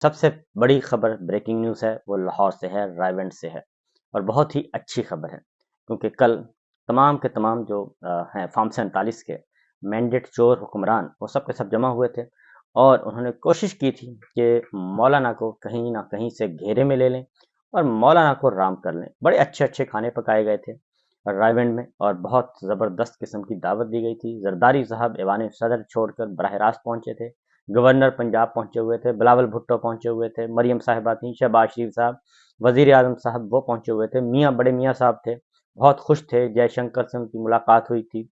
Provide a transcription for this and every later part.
سب سے بڑی خبر بریکنگ نیوز ہے، وہ لاہور سے ہے، رائیونڈ سے ہے، اور بہت ہی اچھی خبر ہے کیونکہ کل تمام کے تمام جو ہیں فارم 47 کے مینڈیٹ چور حکمران وہ سب کے سب جمع ہوئے تھے اور انہوں نے کوشش کی تھی کہ مولانا کو کہیں نہ کہیں سے گھیرے میں لے لیں اور مولانا کو رام کر لیں۔ بڑے اچھے اچھے کھانے پکائے گئے تھے رائیونڈ میں اور بہت زبردست قسم کی دعوت دی گئی تھی۔ زرداری صاحب ایوان صدر چھوڑ کر براہ راست پہنچے تھے، گورنر پنجاب پہنچے ہوئے تھے، بلاول بھٹو پہنچے ہوئے تھے، مریم صاحبہ تھیں، شہباز شریف صاحب، وزیر اعظم صاحب وہ پہنچے ہوئے تھے، میاں بڑے میاں صاحب تھے، بہت خوش تھے، جے شنکر سے ان کی ملاقات ہوئی تھی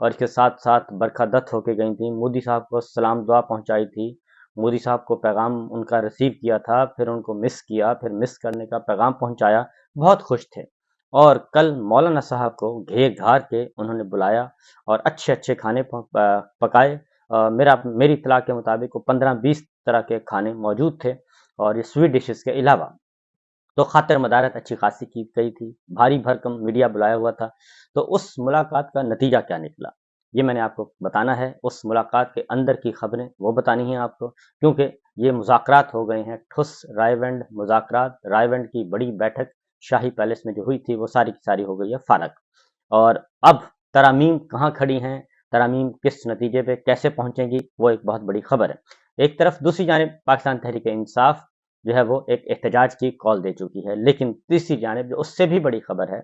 اور اس کے ساتھ ساتھ برکھا دت ہو کے گئی تھیں، مودی صاحب کو سلام دعا پہنچائی تھی، مودی صاحب کو پیغام ان کا ریسیو کیا تھا، پھر ان کو مس کیا، پھر مس کرنے کا پیغام پہنچایا، بہت خوش تھے۔ اور کل مولانا صاحب کو گھیر گھار کے انہوں نے بلایا اور اچھے اچھے کھانے پکائے۔ میری اطلاع کے مطابق 15-20 طرح کے کھانے موجود تھے اور یہ سویٹ ڈشز کے علاوہ تو خاطر مدارت اچھی خاصی کی گئی تھی، بھاری بھرکم میڈیا بلایا ہوا تھا۔ تو اس ملاقات کا نتیجہ کیا نکلا یہ میں نے آپ کو بتانا ہے، اس ملاقات کے اندر کی خبریں وہ بتانی ہیں آپ کو، کیونکہ یہ مذاکرات ہو گئے ہیں ٹھوس رائیونڈ مذاکرات۔ رائیونڈ کی بڑی بیٹھک شاہی پیلس میں جو ہوئی تھی وہ ساری کی ساری ہو گئی ہے فارغ، اور اب ترامیم کہاں کھڑی ہیں، ترامیم کس نتیجے پہ کیسے پہنچیں گی، وہ ایک بہت بڑی خبر ہے۔ ایک طرف دوسری جانب پاکستان تحریک انصاف جو ہے وہ ایک احتجاج کی کال دے چکی ہے، لیکن تیسری جانب جو اس سے بھی بڑی خبر ہے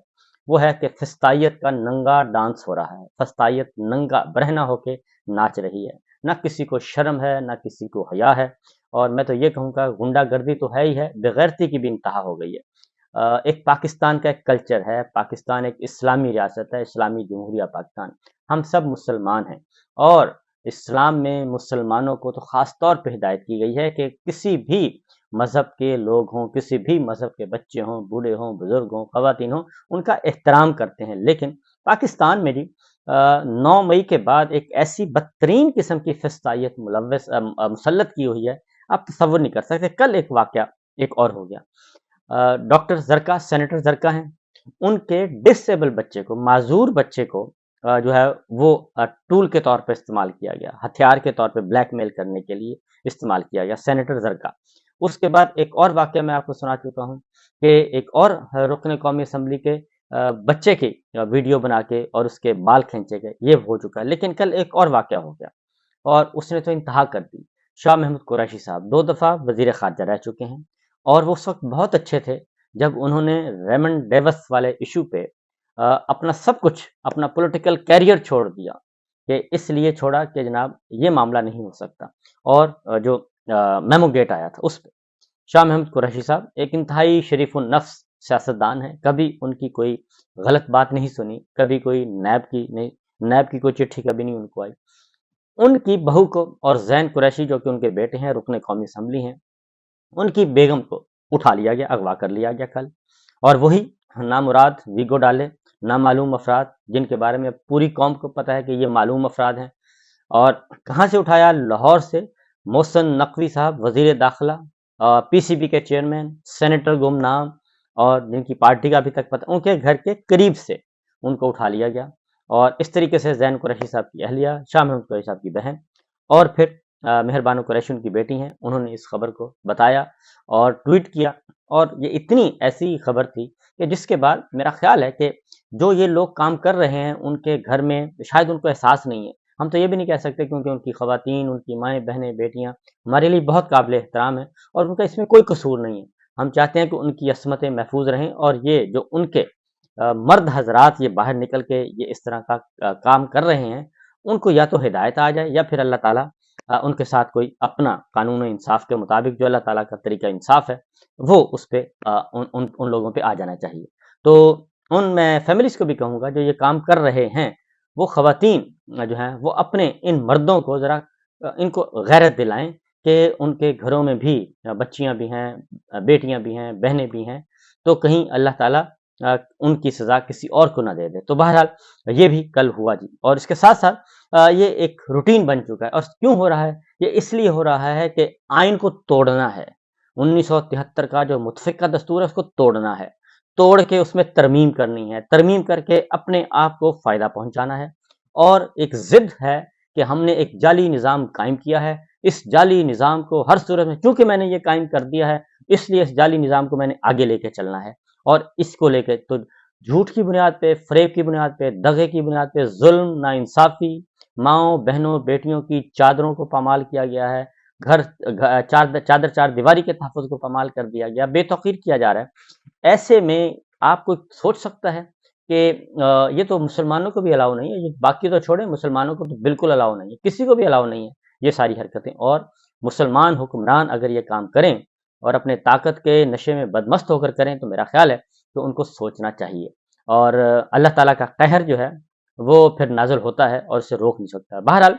وہ ہے کہ فسطائیت کا ننگا ڈانس ہو رہا ہے۔ فسطائیت ننگا برہنہ ہو کے ناچ رہی ہے، نہ کسی کو شرم ہے نہ کسی کو حیا ہے، اور میں تو یہ کہوں گا غنڈہ گردی تو ہے ہی ہے، بغیرتی کی بھی انتہا ہو گئی ہے۔ ایک پاکستان کا ایک کلچر ہے، پاکستان ایک اسلامی ریاست ہے، اسلامی جمہوریہ پاکستان، ہم سب مسلمان ہیں، اور اسلام میں مسلمانوں کو تو خاص طور پہ ہدایت کی گئی ہے کہ کسی بھی مذہب کے لوگ ہوں، کسی بھی مذہب کے بچے ہوں، بوڑھے ہوں، بزرگ ہوں، خواتین ہوں، ان کا احترام کرتے ہیں۔ لیکن پاکستان میں 9 مئی کے بعد ایک ایسی بدترین قسم کی فسطائیت مسلط کی ہوئی ہے، آپ تصور نہیں کر سکتے۔ کل ایک واقعہ ایک اور ہو گیا، ڈاکٹر زرکا، سینیٹر زرکا ہیں، ان کے ڈسیبل بچے کو، معذور بچے کو جو ہے وہ ٹول کے طور پہ استعمال کیا گیا، ہتھیار کے طور پہ بلیک میل کرنے کے لیے استعمال کیا گیا، سینیٹر زرکا۔ اس کے بعد ایک اور واقعہ میں آپ کو سنا چکا ہوں کہ ایک اور رکن قومی اسمبلی کے بچے کی ویڈیو بنا کے اور اس کے بال کھینچے گئے، یہ ہو چکا ہے۔ لیکن کل ایک اور واقعہ ہو گیا اور اس نے تو انتہا کر دی۔ شاہ محمود قریشی صاحب 2 دفعہ وزیر خارجہ رہ چکے ہیں اور وہ اس وقت بہت اچھے تھے جب انہوں نے ریمنڈ ڈیوس والے ایشو پہ اپنا سب کچھ، اپنا پولیٹیکل کیریئر چھوڑ دیا، کہ اس لیے چھوڑا کہ جناب یہ معاملہ نہیں ہو سکتا، اور جو میمو گیٹ آیا تھا اس پہ شاہ محمود قریشی صاحب ایک انتہائی شریف النفس سیاستدان ہیں، کبھی ان کی کوئی غلط بات نہیں سنی، کبھی کوئی نیب کی کوئی چٹھی کبھی نہیں ان کو آئی۔ ان کی بہو کو اور زین قریشی جو کہ ان کے بیٹے ہیں، رکن قومی اسمبلی ہیں، ان کی بیگم کو اٹھا لیا گیا، اغوا کر لیا گیا کل، اور وہی نامراد ویگو ڈالے، نامعلوم افراد جن کے بارے میں پوری قوم کو پتہ ہے کہ یہ معلوم افراد ہیں، اور کہاں سے اٹھایا؟ لاہور سے۔ محسن نقوی صاحب وزیر داخلہ، پی سی بی کے چیئرمین، سینیٹر گمنام، اور جن کی پارٹی کا ابھی تک پتہ، ان کے گھر کے قریب سے ان کو اٹھا لیا گیا، اور اس طریقے سے زین قریشی صاحب کی اہلیہ، شاہ محمود قریشی صاحب کی بہن، اور پھر مہربانو قریشی ان کی بیٹی ہیں، انہوں نے اس خبر کو بتایا اور ٹویٹ کیا، اور یہ اتنی ایسی خبر تھی کہ جس کے بعد میرا خیال ہے کہ جو یہ لوگ کام کر رہے ہیں ان کے گھر میں شاید ان کو احساس نہیں ہے، ہم تو یہ بھی نہیں کہہ سکتے کیونکہ ان کی خواتین، ان کی مائیں، بہنیں، بیٹیاں ہمارے لیے بہت قابل احترام ہیں اور ان کا اس میں کوئی قصور نہیں ہے۔ ہم چاہتے ہیں کہ ان کی عصمتیں محفوظ رہیں، اور یہ جو ان کے مرد حضرات یہ باہر نکل کے یہ اس طرح کا کام کر رہے ہیں، ان کو یا تو ہدایت آ جائے یا پھر اللہ تعالیٰ ان کے ساتھ کوئی اپنا قانون انصاف کے مطابق جو اللہ تعالیٰ کا طریقہ انصاف ہے وہ اس پہ ان لوگوں پہ آ جانا چاہیے۔ تو میں فیملیز کو بھی کہوں گا جو یہ کام کر رہے ہیں، وہ خواتین جو ہیں وہ اپنے ان مردوں کو ذرا ان کو غیرت دلائیں کہ ان کے گھروں میں بھی بچیاں بھی ہیں، بیٹیاں بھی ہیں، بہنیں بھی ہیں، تو کہیں اللہ تعالیٰ ان کی سزا کسی اور کو نہ دے دے۔ تو بہرحال یہ بھی کل ہوا جی، اور اس کے ساتھ ساتھ یہ ایک روٹین بن چکا ہے، اور کیوں ہو رہا ہے؟ یہ اس لیے ہو رہا ہے کہ آئین کو توڑنا ہے، 1973 کا جو متفقہ دستور ہے اس کو توڑنا ہے، توڑ کے اس میں ترمیم کرنی ہے، ترمیم کر کے اپنے آپ کو فائدہ پہنچانا ہے، اور ایک ضد ہے کہ ہم نے ایک جعلی نظام قائم کیا ہے اس جعلی نظام کو ہر صورت میں، چونکہ میں نے یہ قائم کر دیا ہے، اس لیے اس جعلی نظام کو میں نے آگے لے کے چلنا ہے، اور اس کو لے کے تو جھوٹ کی بنیاد پہ، فریب کی بنیاد پہ، دغے کی بنیاد پہ، ظلم، ناانصافی، ماؤں بہنوں بیٹیوں کی چادروں کو پامال کیا گیا ہے، چادر چار دیواری کے تحفظ کو پامال کر دیا گیا، بے توقیر کیا جا رہا ہے۔ ایسے میں آپ کو سوچ سکتا ہے کہ یہ تو مسلمانوں کو بھی الاؤ نہیں ہے، یہ باقی تو چھوڑیں، مسلمانوں کو تو بالکل الاؤ نہیں ہے، کسی کو بھی الاؤ نہیں ہے یہ ساری حرکتیں، اور مسلمان حکمران اگر یہ کام کریں اور اپنے طاقت کے نشے میں بدمست ہو کر کریں تو میرا خیال ہے کہ ان کو سوچنا چاہیے، اور اللہ تعالیٰ کا قہر جو ہے وہ پھر نازل ہوتا ہے اور اسے روک نہیں سکتا۔ بہرحال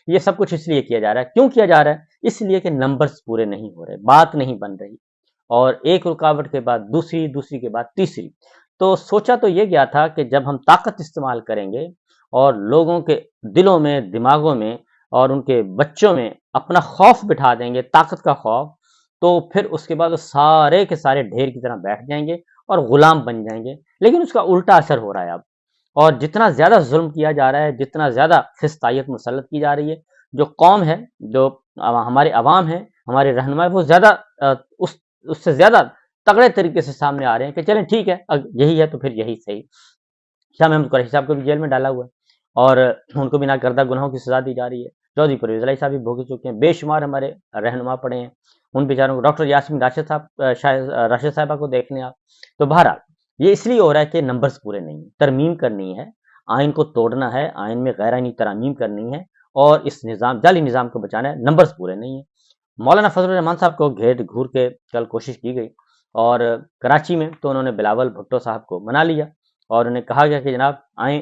یہ سب کچھ اس لیے کیا جا رہا ہے، کیوں کیا جا رہا ہے؟ اس لیے کہ نمبرز پورے نہیں ہو رہے، بات نہیں بن رہی، اور ایک رکاوٹ کے بعد دوسری، دوسری کے بعد تیسری۔ تو سوچا تو یہ گیا تھا کہ جب ہم طاقت استعمال کریں گے اور لوگوں کے دلوں میں، دماغوں میں اور ان کے بچوں میں اپنا خوف بٹھا دیں گے، طاقت کا خوف، تو پھر اس کے بعد وہ سارے کے سارے ڈھیر کی طرح بیٹھ جائیں گے اور غلام بن جائیں گے۔ لیکن اس کا الٹا اثر ہو رہا ہے اب، اور جتنا زیادہ ظلم کیا جا رہا ہے، جتنا زیادہ فسطائیت مسلط کی جا رہی ہے، جو قوم ہے، جو ہمارے عوام ہیں، ہمارے رہنما، وہ زیادہ اس سے زیادہ تگڑے طریقے سے سامنے آ رہے ہیں کہ چلیں ٹھیک ہے، یہی ہے تو پھر یہی صحیح۔ شاہ محمود قریشی صاحب کو بھی جیل میں ڈالا ہوا ہے، اور ان کو بنا کردہ گناہوں کی سزا دی جا رہی ہے۔ چودھری پرویز الہی صاحب بھی بھوگ چکے ہیں، بے شمار ہمارے رہنما پڑے ہیں، ان بیچاروں کو، ڈاکٹر یاسمین راشد صاحبہ کو دیکھ لیں آپ۔ تو بہرحال یہ اس لیے ہو رہا ہے کہ نمبرز پورے نہیں ہیں، ترمیم کرنی ہے، آئین کو توڑنا ہے، آئین میں غیر آئینی ترامیم کرنی ہے، اور اس نظام، جعلی نظام کو بچانا ہے، نمبرز پورے نہیں ہیں۔ مولانا فضل الرحمان صاحب کو گھیر گھور کے کل کوشش کی گئی، اور کراچی میں تو انہوں نے بلاول بھٹو صاحب کو منا لیا، اور انہیں کہا گیا کہ جناب آئیں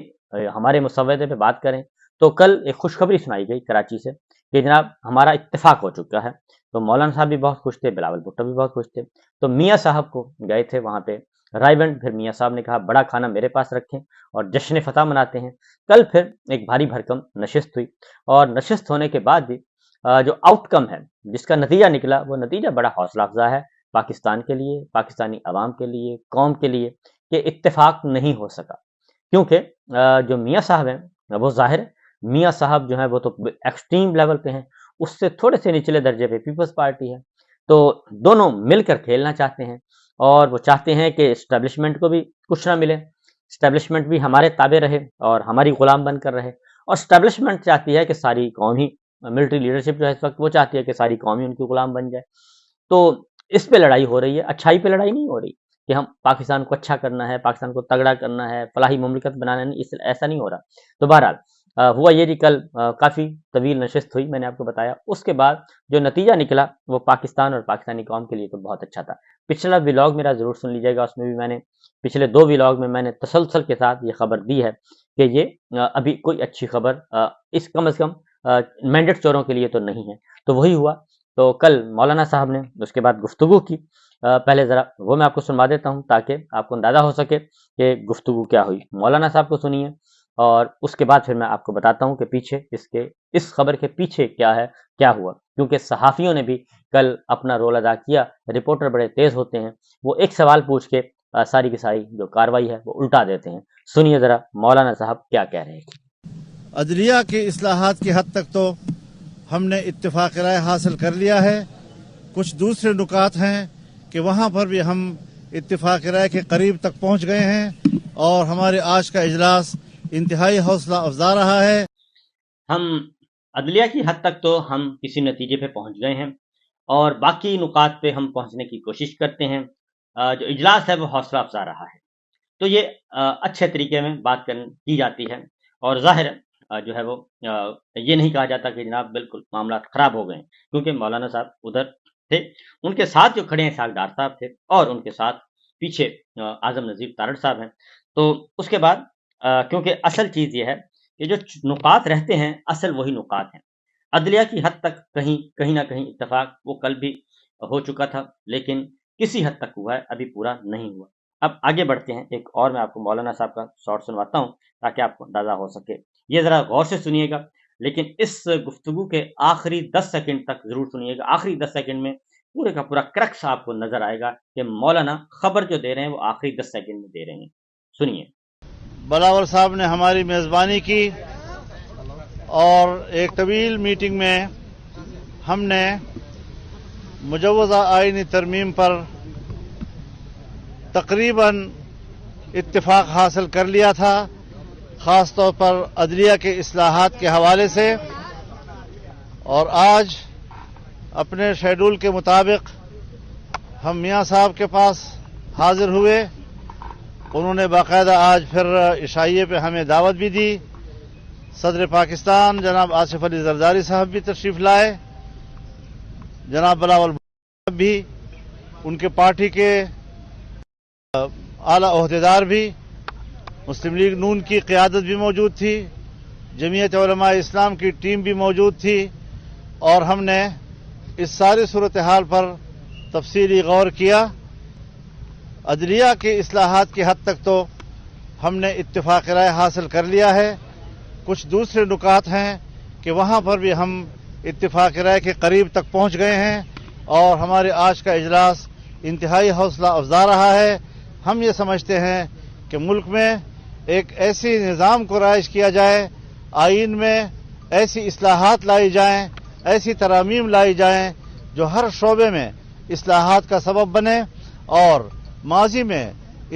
ہمارے مسودے پہ بات کریں۔ تو کل ایک خوشخبری سنائی گئی کراچی سے کہ جناب ہمارا اتفاق ہو چکا ہے۔ تو مولانا صاحب بھی بہت خوش تھے، بلاول بھٹو بھی بہت خوش تھے۔ تو میاں صاحب کو گئے تھے وہاں پہ رائے بند، پھر میاں صاحب نے کہا بڑا کھانا میرے پاس رکھیں اور جشن فتح مناتے ہیں۔ کل پھر ایک بھاری بھرکم نشست ہوئی، اور نشست ہونے کے بعد بھی جو آؤٹ کم ہے، جس کا نتیجہ نکلا، وہ نتیجہ بڑا حوصلہ افزا ہے پاکستان کے لیے، پاکستانی عوام کے لیے، قوم کے لیے، کہ اتفاق نہیں ہو سکا، کیونکہ جو میاں صاحب ہیں وہ ظاہر ہے، میاں صاحب جو ہیں وہ تو ایکسٹریم لیول پہ ہیں، اس سے تھوڑے سے نچلے درجے پہ پیپلز پارٹی ہے، تو دونوں مل کر کھیلنا چاہتے ہیں، اور وہ چاہتے ہیں کہ اسٹیبلشمنٹ کو بھی کچھ نہ ملے، اسٹیبلشمنٹ بھی ہمارے تابع رہے اور ہماری غلام بن کر رہے، اور اسٹیبلشمنٹ چاہتی ہے کہ ساری قوم ہی، ملٹری لیڈرشپ جو ہے اس وقت وہ چاہتی ہے کہ ساری قوم ہی ان کی غلام بن جائے۔ تو اس پہ لڑائی ہو رہی ہے، اچھائی پہ لڑائی نہیں ہو رہی کہ ہم پاکستان کو اچھا کرنا ہے، پاکستان کو تگڑا کرنا ہے، فلاحی مملکت بنانا ہے، ایسا نہیں ہو رہا۔ تو بہرحال ہوا یہ کہ کل کافی طویل نشست ہوئی، میں نے آپ کو بتایا، اس کے بعد جو نتیجہ نکلا وہ پاکستان اور پاکستانی قوم کے لیے تو بہت اچھا تھا۔ پچھلا ولاگ میرا ضرور سن لیجیے گا، اس میں بھی میں نے پچھلے 2 ولاگ میں میں نے تسلسل کے ساتھ یہ خبر دی ہے کہ یہ ابھی کوئی اچھی خبر اس کم از کم مینڈیٹ چوروں کے لیے تو نہیں ہے۔ تو وہی ہوا۔ تو کل مولانا صاحب نے اس کے بعد گفتگو کی، پہلے ذرا وہ میں آپ کو سنوا دیتا ہوں تاکہ آپ کو اندازہ ہو سکے کہ گفتگو کیا ہوئی۔ مولانا صاحب کو سنیے، اور اس کے بعد پھر میں آپ کو بتاتا ہوں کہ پیچھے اس خبر کے پیچھے کیا ہے، کیا ہوا، کیونکہ صحافیوں نے بھی کل اپنا رول ادا کیا۔ رپورٹر بڑے تیز ہوتے ہیں، وہ ایک سوال پوچھ کے ساری کی ساری جو کاروائی ہے وہ الٹا دیتے ہیں۔ سنیے ذرا مولانا صاحب کیا کہہ رہے ہیں۔ عدلیہ کی اصلاحات کی حد تک تو ہم نے اتفاق رائے حاصل کر لیا ہے، کچھ دوسرے نکات ہیں کہ وہاں پر بھی ہم اتفاق رائے کے قریب تک پہنچ گئے ہیں، اور ہمارے آج کا اجلاس انتہائی حوصلہ افزا رہا ہے۔ ہم عدلیہ کی حد تک تو ہم کسی نتیجے پہ پہنچ گئے ہیں، اور باقی نکات پہ ہم پہنچنے کی کوشش کرتے ہیں۔ جو اجلاس ہے وہ حوصلہ افزا رہا ہے، تو یہ اچھے طریقے میں بات کی جاتی ہے، اور ظاہر جو ہے وہ یہ نہیں کہا جاتا کہ جناب بالکل معاملات خراب ہو گئے ہیں، کیونکہ مولانا صاحب ادھر تھے، ان کے ساتھ جو کھڑے ہیں اسحاق ڈار صاحب تھے، اور ان کے ساتھ پیچھے اعظم نذیر تارڑ صاحب ہیں۔ تو اس کے بعد کیونکہ اصل چیز یہ ہے کہ جو نکات رہتے ہیں اصل وہی نکات ہیں۔ عدلیہ کی حد تک کہیں نہ کہیں اتفاق وہ کل بھی ہو چکا تھا، لیکن کسی حد تک ہوا ہے، ابھی پورا نہیں ہوا۔ اب آگے بڑھتے ہیں، ایک اور میں آپ کو مولانا صاحب کا شارٹ سنواتا ہوں تاکہ آپ کو اندازہ ہو سکے۔ یہ ذرا غور سے سنیے گا، لیکن اس گفتگو کے آخری 10 سیکنڈ تک ضرور سنیے گا۔ آخری 10 سیکنڈ میں پورے کا پورا کرکس آپ کو نظر آئے گا کہ مولانا خبر جو دے رہے ہیں وہ آخری 10 سیکنڈ میں دے رہے ہیں۔ سنیے۔ بلاول صاحب نے ہماری میزبانی کی، اور ایک طویل میٹنگ میں ہم نے مجوزہ آئینی ترمیم پر تقریباً اتفاق حاصل کر لیا تھا، خاص طور پر عدلیہ کے اصلاحات کے حوالے سے، اور آج اپنے شیڈول کے مطابق ہم میاں صاحب کے پاس حاضر ہوئے۔ انہوں نے باقاعدہ آج پھر عشائیے پہ ہمیں دعوت بھی دی۔ صدر پاکستان جناب آصف علی زرداری صاحب بھی تشریف لائے، جناب بلاول بھٹو بھی، ان کے پارٹی کے اعلی عہدیدار بھی، مسلم لیگ نون کی قیادت بھی موجود تھی، جمعیت علماء اسلام کی ٹیم بھی موجود تھی، اور ہم نے اس ساری صورتحال پر تفصیلی غور کیا۔ عدلیہ کے اصلاحات کی حد تک تو ہم نے اتفاق رائے حاصل کر لیا ہے۔ کچھ دوسرے نکات ہیں کہ وہاں پر بھی ہم اتفاق رائے کے قریب تک پہنچ گئے ہیں، اور ہمارے آج کا اجلاس انتہائی حوصلہ افزا رہا ہے۔ ہم یہ سمجھتے ہیں کہ ملک میں ایک ایسی نظام کو رائج کیا جائے، آئین میں ایسی اصلاحات لائی جائیں، ایسی ترامیم لائی جائیں جو ہر شعبے میں اصلاحات کا سبب بنے، اور ماضی میں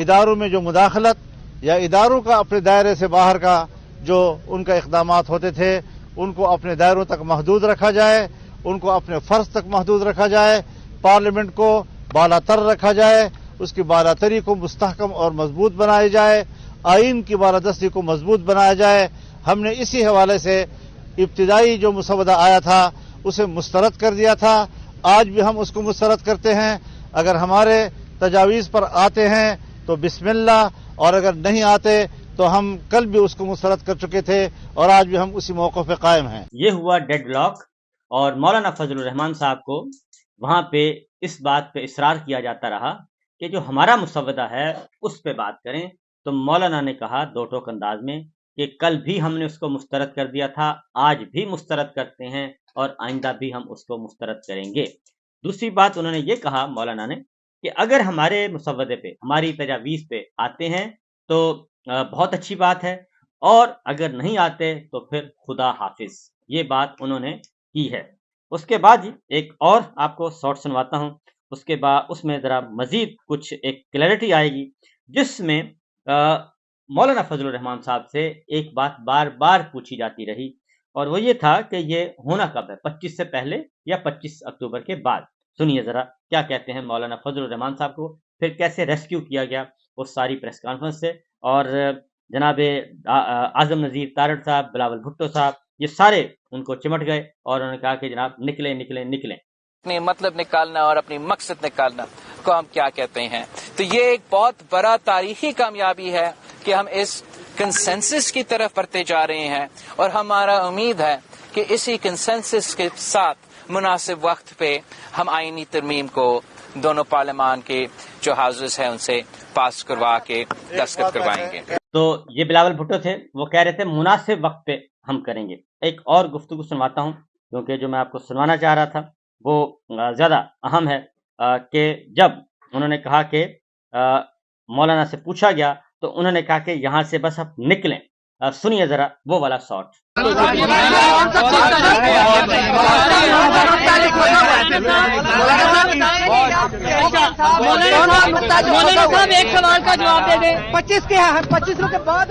اداروں میں جو مداخلت یا اداروں کا اپنے دائرے سے باہر کا جو ان کا اقدامات ہوتے تھے ان کو اپنے دائروں تک محدود رکھا جائے، ان کو اپنے فرض تک محدود رکھا جائے، پارلیمنٹ کو بالا تر رکھا جائے، اس کی بالاتری کو مستحکم اور مضبوط بنایا جائے، آئین کی بالادستی کو مضبوط بنایا جائے۔ ہم نے اسی حوالے سے ابتدائی جو مسودہ آیا تھا اسے مسترد کر دیا تھا، آج بھی ہم اس کو مسترد کرتے ہیں۔ اگر ہمارے تجاویز پر آتے ہیں تو بسم اللہ، اور اگر نہیں آتے تو ہم کل بھی اس کو مسترد کر چکے تھے، اور آج بھی ہم اسی موقع پہ قائم ہیں۔ یہ ہوا ڈیڈ لاک، اور مولانا فضل الرحمان صاحب کو وہاں پہ اس بات پہ اصرار کیا جاتا رہا کہ جو ہمارا مسودہ ہے اس پہ بات کریں، تو مولانا نے کہا دو ٹوک انداز میں کہ کل بھی ہم نے اس کو مسترد کر دیا تھا، آج بھی مسترد کرتے ہیں، اور آئندہ بھی ہم اس کو مسترد کریں گے۔ دوسری بات انہوں نے یہ کہا مولانا نے کہ اگر ہمارے مسودے پہ، ہماری تجاویز پہ آتے ہیں تو بہت اچھی بات ہے، اور اگر نہیں آتے تو پھر خدا حافظ۔ یہ بات انہوں نے کی ہے۔ اس کے بعد ایک اور آپ کو شارٹ سنواتا ہوں، اس کے بعد اس میں ذرا مزید کچھ ایک کلیئرٹی آئے گی، جس میں مولانا فضل الرحمان صاحب سے ایک بات بار بار پوچھی جاتی رہی، اور وہ یہ تھا کہ یہ ہونا کب ہے، 25 سے پہلے یا 25 اکتوبر کے بعد۔ سنیے ذرا کیا کہتے ہیں مولانا فضل الرحمان صاحب کو، پھر کیسے ریسکیو کیا گیا اس ساری پریس کانفرنس سے، اور جناب اعظم نذیر تارڑ صاحب، بلاول بھٹو صاحب، یہ سارے ان کو چمٹ گئے، اور انہوں نے کہا کہ جناب نکلیں نکلیں نکلیں۔ اپنے مطلب نکالنا اور اپنی مقصد نکالنا کو ہم کیا کہتے ہیں، تو یہ ایک بہت بڑا تاریخی کامیابی ہے کہ ہم اس کنسنسس کی طرف بڑھتے جا رہے ہیں، اور ہمارا امید ہے کہ اسی کنسنسس کے ساتھ مناسب وقت پہ ہم آئینی ترمیم کو دونوں پارلیمان کے جو ہاؤسز ہیں ان سے پاس کروا کے دستخط کروائیں گے۔ تو یہ بلاول بھٹو تھے، وہ کہہ رہے تھے مناسب وقت پہ ہم کریں گے۔ ایک اور گفتگو سنواتا ہوں، کیونکہ جو میں آپ کو سنوانا چاہ رہا تھا وہ زیادہ اہم ہے، کہ جب انہوں نے کہا کہ مولانا سے پوچھا گیا تو انہوں نے کہا کہ یہاں سے بس اب نکلیں۔ سنیے ذرا وہ والا شارٹ۔ مولانا صاحب ایک سوال کا جواب دے دیں۔ 25 کے 25 کے بعد